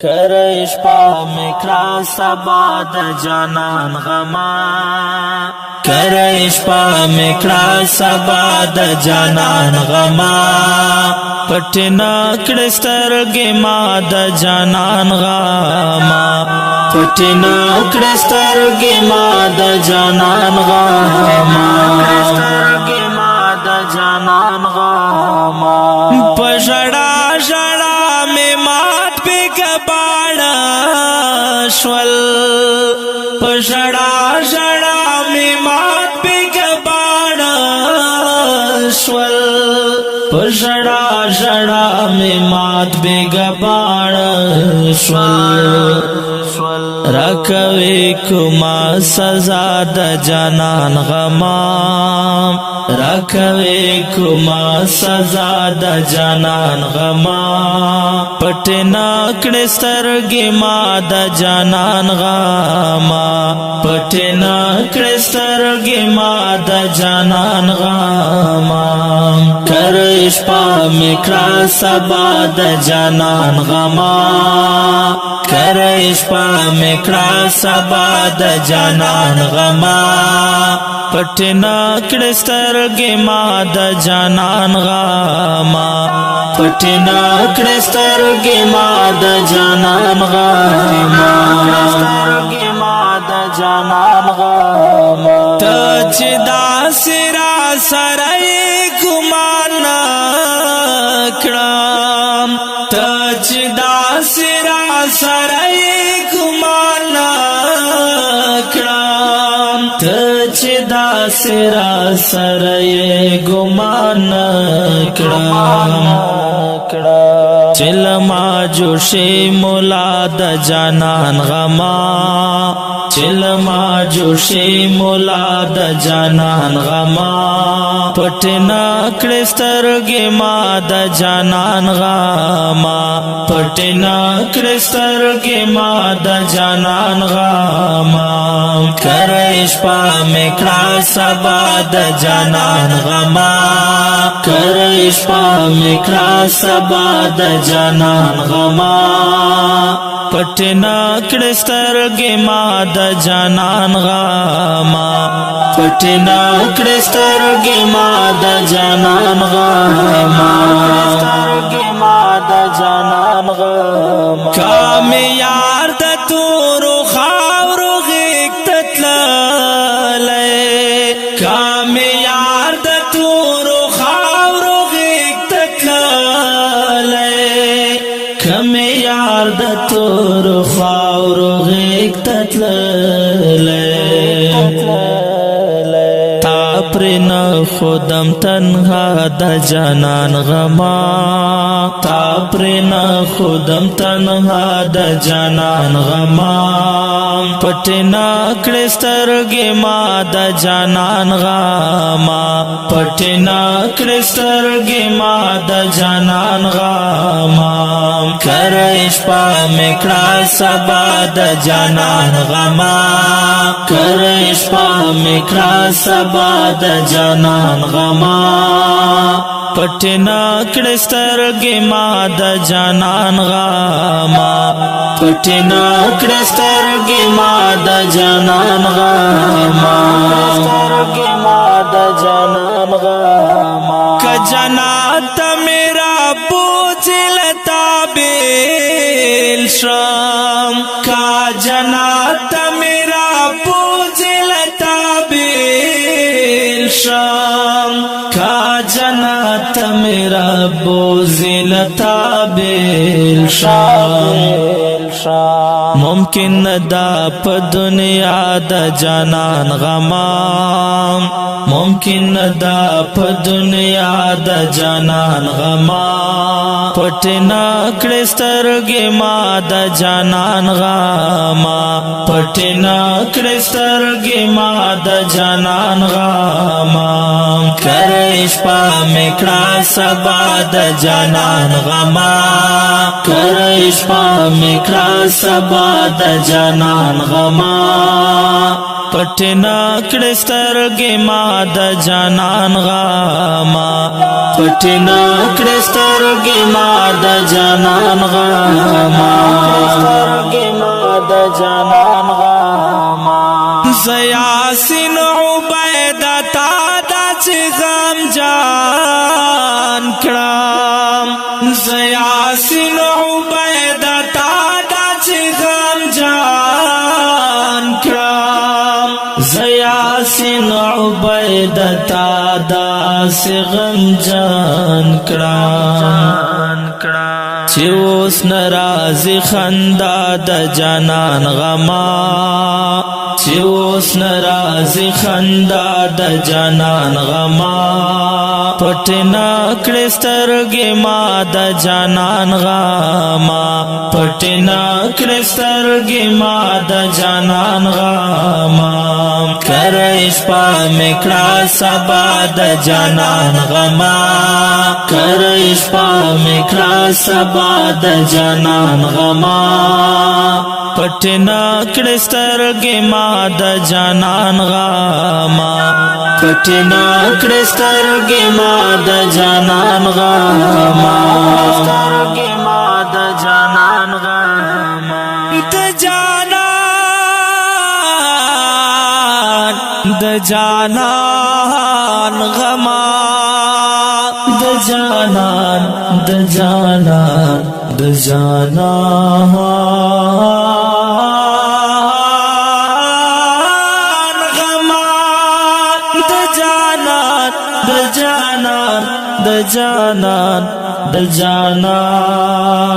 کرش پا مکرا سبا د جانان غما کرش پا مکرا سبا د جانان غما پټنا کړسترګې ما د جانان غما پټنا کړسترګې ما د جانان غما کړسترګې ما د جانان غما پژړا ژړا مې مات په کباړه شول پژړا ژړا مې مات په کباړه شول پژړا ژړا مې مات په کباړه شول راکوي کوما سزا د جانان غما راکوي کوما سزا د جانان غما پټنا کړسترګې ما د جانان غما پټنا کړسترګې ما د جانان غما کرش پا مکرا سبا د جانان غما کرش پا مکرا سبا د جانان غما پټنا کړسترګې ما د جانان غما پټنا کړسترګې ما د جانان غما کړسترګې ما د جانان غما ته چې داسې را سره ګمان کړم ته چې داسې را سره ګمان کړم ته چې داسې را سره ګمان کړم چل ما جوشي مولا د جانان غما چل ما جوشي مولا د جانان غما پټنا کړسترګې ما د جانان غما پټنا کړسترګې ما د جانان غما کرش پا مکرا سبا د جانان غما کرش پا مکرا سبا د جانان غما پټنا کړسترګې ما د جانان غما پټنا کړسترګې ما د جانان غما کړسترګې ما د جانان غما کام یار د تورو خاورو غېږ ته تللی کام یار د تورو خاورو غېږ ته تللی کم یار د تورو خاورو غېږ ته تللی پرنا خودم تنها د جانان غما تا پرنا خودم تنها د جانان غما پټنا کړسترګې ما د جانان غما پټنا کړسترګې ما د جانان غما کرش پا مکرا سبا د جانان غما کرش پا مکرا سبا د جانان غما پټنا کړسترګې ما د جانان غما پټنا کړسترګې ما د جانان غما کړسترګې ما د جانان غما ک جنات میرا بوجلتا بیل شام کا جنات میرا بوجلتا بیل شام کا جنات میرا بوزلتا بیل شام ممکن دا په دنیا د جانان غما ممکن دا په دنیا د جانان غما پټنا کړسترګې ما د جانان غما پټنا کړسترګې ما د جانان غما کرش پا مکرا سبا د جانان غما کرش پا مکرا سبا د جانان غما پټنا کړسترګې ما د جانان غما پټنا کړسترګې ما د جانان غما جانان غاما زیاسین عبیدتا دا چی غم جان کرام زیاسین عبیدتا دا چی غم جان کرام زیاسین عبیدتا دا سی غم جان کرام چی اوس نرازی خندا د جانان غما چی اوس نرازی خندا د جانان غما پټنا کړسترګې ما د جانان غما پټنا کړسترګې ما د جانان غما کرش پا میکړه سبا د جانان غما کرش پا میکړه سبا د جانان غما پټنا کړسترګې ما د جانان غما پټنا کړسترګې ما د جانان غما کړسترګې ما د جانان غما د جانان غما د جانان د جانان د جانان غما د جانان د جانان د جانان د جانان